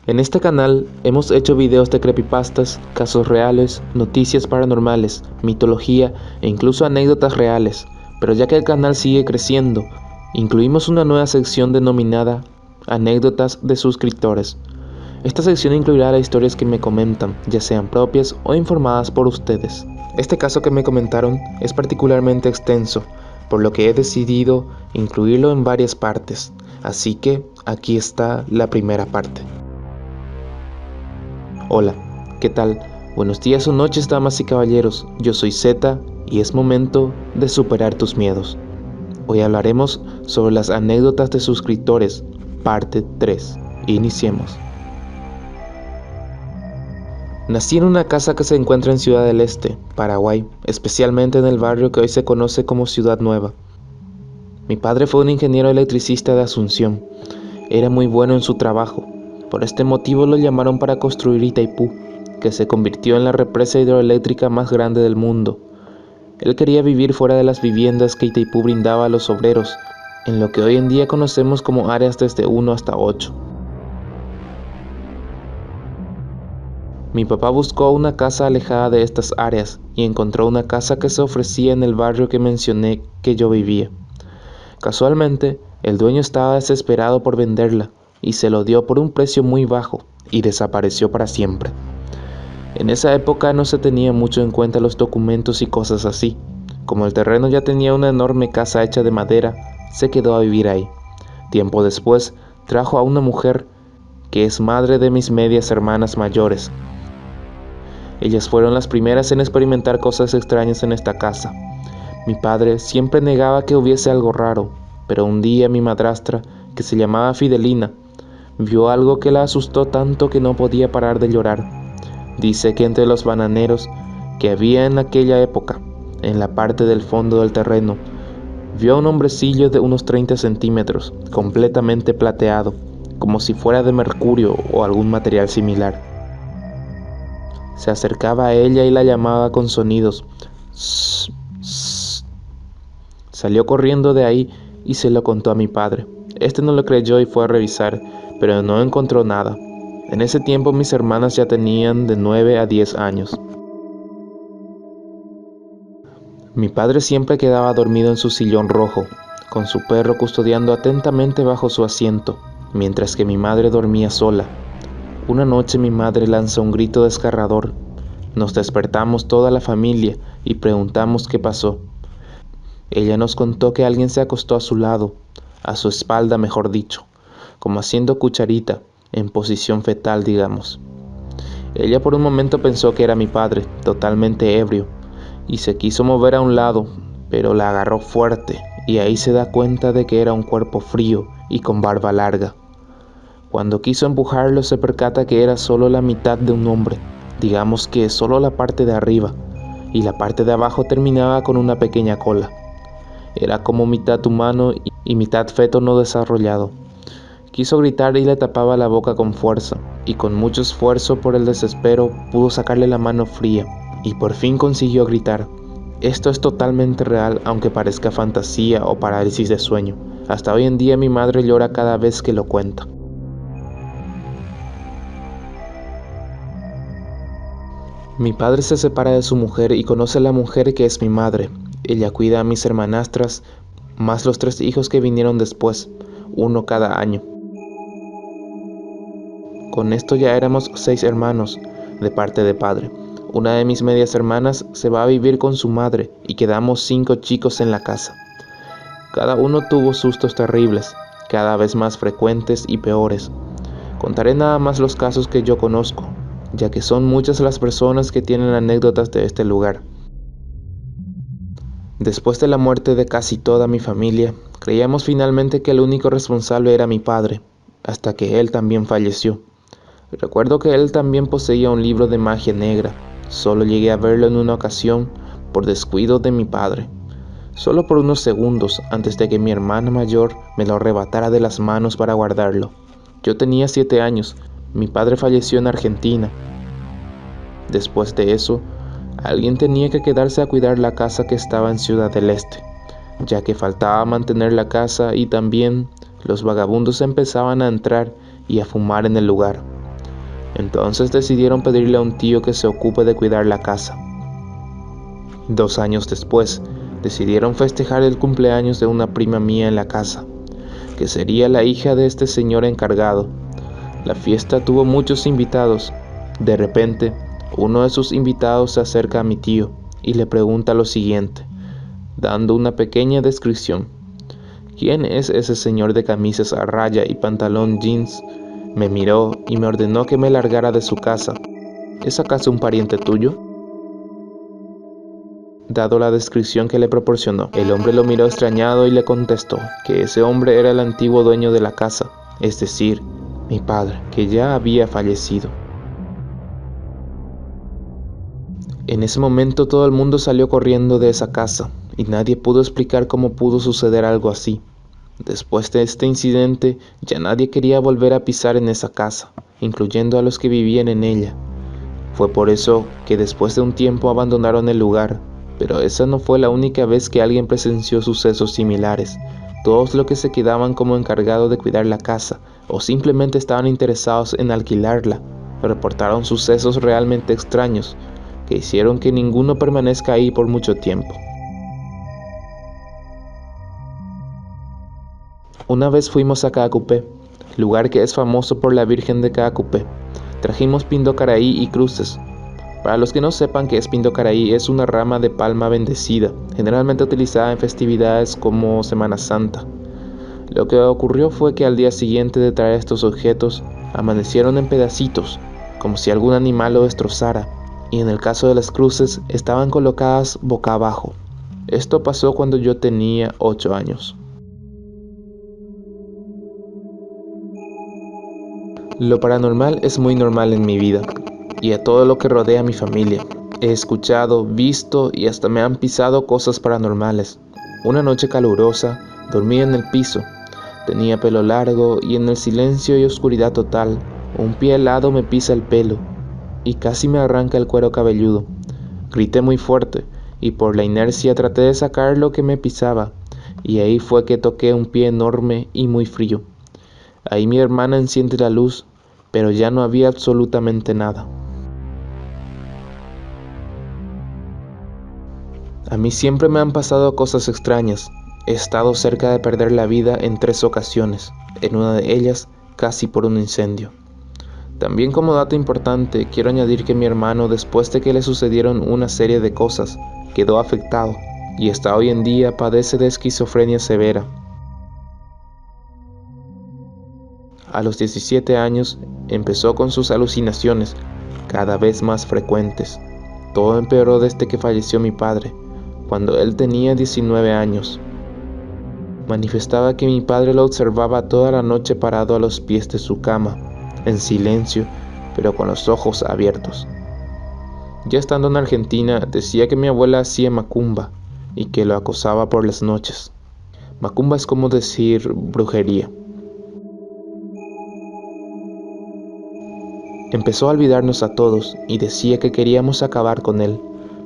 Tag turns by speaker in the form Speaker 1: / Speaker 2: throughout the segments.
Speaker 1: En este canal hemos hecho videos de creepypastas, casos reales, noticias paranormales, mitología e incluso anécdotas reales, pero ya que el canal sigue creciendo, incluimos una nueva sección denominada Anécdotas de suscriptores. Esta sección incluirá las historias que me comentan, ya sean propias o informadas por ustedes. Este caso que me comentaron es particularmente extenso, por lo que he decidido incluirlo en varias partes, así que aquí está la primera parte. Hola, ¿qué tal? Buenos días o noches, damas y caballeros. Yo soy Zeta y es momento de superar tus miedos. Hoy hablaremos sobre las anécdotas de suscriptores, parte 3. Iniciemos. Nací en una casa que se encuentra en Ciudad del Este, Paraguay, especialmente en el barrio que hoy se conoce como Ciudad Nueva. Mi padre fue un ingeniero electricista de Asunción. Era muy bueno en su trabajo. Por este motivo lo llamaron para construir Itaipú, que se convirtió en la represa hidroeléctrica más grande del mundo. Él quería vivir fuera de las viviendas que Itaipú brindaba a los obreros, en lo que hoy en día conocemos como áreas desde 1 hasta 8. Mi papá buscó una casa alejada de estas áreas y encontró una casa que se ofrecía en el barrio que mencioné que yo vivía. Casualmente, el dueño estaba desesperado por venderla y se lo dio por un precio muy bajo y desapareció para siempre. En esa época no se tenía mucho en cuenta los documentos y cosas así. Como el terreno ya tenía una enorme casa hecha de madera, se quedó a vivir ahí. Tiempo después, trajo a una mujer que es madre de mis medias hermanas mayores. Ellas fueron las primeras en experimentar cosas extrañas en esta casa. Mi padre siempre negaba que hubiese algo raro, pero un día mi madrastra, que se llamaba Fidelina, vio algo que la asustó tanto que no podía parar de llorar. Dice que entre los bananeros que había en aquella época, en la parte del fondo del terreno, vio a un hombrecillo de unos 30 centímetros, completamente plateado, como si fuera de mercurio o algún material similar. Se acercaba a ella y la llamaba con sonidos. Sss, sss. Salió corriendo de ahí y se lo contó a mi padre. Este no lo creyó y fue a revisar, pero no encontró nada. En ese tiempo mis hermanas ya tenían de 9 a 10 años. Mi padre siempre quedaba dormido en su sillón rojo, con su perro custodiando atentamente bajo su asiento, mientras que mi madre dormía sola. Una noche mi madre lanzó un grito desgarrador. Nos despertamos toda la familia y preguntamos qué pasó. Ella nos contó que alguien se acostó a su lado, a su espalda mejor dicho, como haciendo cucharita, en posición fetal digamos. Ella por un momento pensó que era mi padre, totalmente ebrio, y se quiso mover a un lado, pero la agarró fuerte y ahí se da cuenta de que era un cuerpo frío y con barba larga. Cuando quiso empujarlo se percata que era solo la mitad de un hombre, digamos que solo la parte de arriba, y la parte de abajo terminaba con una pequeña cola. Era como mitad humano y mitad feto no desarrollado. Quiso gritar y le tapaba la boca con fuerza, y con mucho esfuerzo por el desespero pudo sacarle la mano fría, y por fin consiguió gritar. Esto es totalmente real, aunque parezca fantasía o parálisis de sueño. Hasta hoy en día mi madre llora cada vez que lo cuenta. Mi padre se separa de su mujer y conoce a la mujer que es mi madre. Ella cuida a mis hermanastras, más los 3 hijos que vinieron después, uno cada año. Con esto ya éramos 6 hermanos, de parte de padre. Una de mis medias hermanas se va a vivir con su madre y quedamos 5 chicos en la casa. Cada uno tuvo sustos terribles, cada vez más frecuentes y peores. Contaré nada más los casos que yo conozco, ya que son muchas las personas que tienen anécdotas de este lugar. Después de la muerte de casi toda mi familia, creíamos finalmente que el único responsable era mi padre, hasta que él también falleció. Recuerdo que él también poseía un libro de magia negra. Solo llegué a verlo en una ocasión por descuido de mi padre. Solo por unos segundos antes de que mi hermana mayor me lo arrebatara de las manos para guardarlo. Yo tenía 7 años. Mi padre falleció en Argentina. Después de eso, alguien tenía que quedarse a cuidar la casa que estaba en Ciudad del Este, ya que faltaba mantener la casa y también los vagabundos empezaban a entrar y a fumar en el lugar. Entonces decidieron pedirle a un tío que se ocupe de cuidar la casa. 2 años después, decidieron festejar el cumpleaños de una prima mía en la casa, que sería la hija de este señor encargado. La fiesta tuvo muchos invitados. De repente, uno de sus invitados se acerca a mi tío y le pregunta lo siguiente, dando una pequeña descripción. ¿Quién es ese señor de camisas a raya y pantalón jeans? Me miró y me ordenó que me largara de su casa. ¿Es acaso un pariente tuyo? Dado la descripción que le proporcionó, el hombre lo miró extrañado y le contestó que ese hombre era el antiguo dueño de la casa, es decir, mi padre, que ya había fallecido. En ese momento todo el mundo salió corriendo de esa casa y nadie pudo explicar cómo pudo suceder algo así. Después de este incidente, ya nadie quería volver a pisar en esa casa, incluyendo a los que vivían en ella. Fue por eso que después de un tiempo abandonaron el lugar, pero esa no fue la única vez que alguien presenció sucesos similares. Todos los que se quedaban como encargados de cuidar la casa o simplemente estaban interesados en alquilarla, reportaron sucesos realmente extraños que hicieron que ninguno permanezca ahí por mucho tiempo. Una vez fuimos a Caacupé, lugar que es famoso por la Virgen de Caacupé. Trajimos Pindocaraí y cruces. Para los que no sepan qué es Pindocaraí, es una rama de palma bendecida, generalmente utilizada en festividades como Semana Santa. Lo que ocurrió fue que al día siguiente de traer estos objetos, amanecieron en pedacitos, como si algún animal lo destrozara, y en el caso de las cruces, estaban colocadas boca abajo. Esto pasó cuando yo tenía 8 años. Lo paranormal es muy normal en mi vida y a todo lo que rodea a mi familia. He escuchado, visto y hasta me han pisado cosas paranormales. Una noche calurosa, dormí en el piso. Tenía pelo largo y en el silencio y oscuridad total, un pie helado me pisa el pelo y casi me arranca el cuero cabelludo. Grité muy fuerte y por la inercia traté de sacar lo que me pisaba y ahí fue que toqué un pie enorme y muy frío. Ahí mi hermana enciende la luz, pero ya no había absolutamente nada. A mí siempre me han pasado cosas extrañas. He estado cerca de perder la vida en 3 ocasiones, en una de ellas casi por un incendio. También como dato importante, quiero añadir que mi hermano, después de que le sucedieron una serie de cosas, quedó afectado y hasta hoy en día padece de esquizofrenia severa. A los 17 años empezó con sus alucinaciones, cada vez más frecuentes. Todo empeoró desde que falleció mi padre, cuando él tenía 19 años. Manifestaba que mi padre lo observaba toda la noche parado a los pies de su cama, en silencio, pero con los ojos abiertos. Ya estando en Argentina, decía que mi abuela hacía macumba y que lo acosaba por las noches. Macumba es como decir brujería. Empezó a olvidarnos a todos y decía que queríamos acabar con él.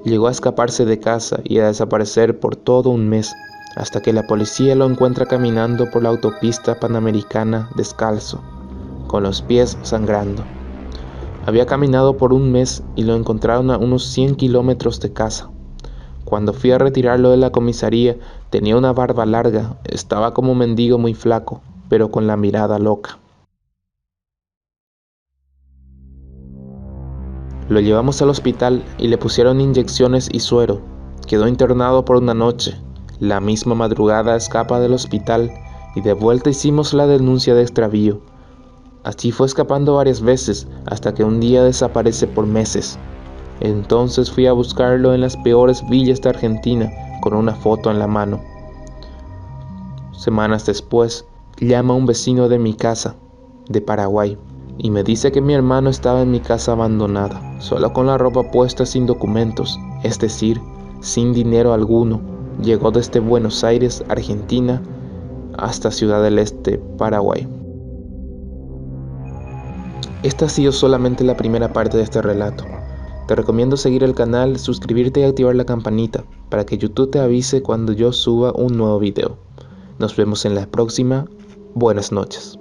Speaker 1: Llegó a escaparse de casa y a desaparecer por todo un mes, hasta que la policía lo encuentra caminando por la autopista panamericana descalzo, con los pies sangrando. Había caminado por un mes y lo encontraron a unos 100 kilómetros de casa. Cuando fui a retirarlo de la comisaría, tenía una barba larga, estaba como un mendigo muy flaco, pero con la mirada loca. Lo llevamos al hospital y le pusieron inyecciones y suero. Quedó internado por una noche. La misma madrugada escapa del hospital y de vuelta hicimos la denuncia de extravío. Así fue escapando varias veces hasta que un día desaparece por meses. Entonces fui a buscarlo en las peores villas de Argentina con una foto en la mano. Semanas después, llama a un vecino de mi casa, de Paraguay, y me dice que mi hermano estaba en mi casa abandonada, solo con la ropa puesta sin documentos, es decir, sin dinero alguno. Llegó desde Buenos Aires, Argentina, hasta Ciudad del Este, Paraguay. Esta ha sido solamente la primera parte de este relato. Te recomiendo seguir el canal, suscribirte y activar la campanita para que YouTube te avise cuando yo suba un nuevo video. Nos vemos en la próxima. Buenas noches.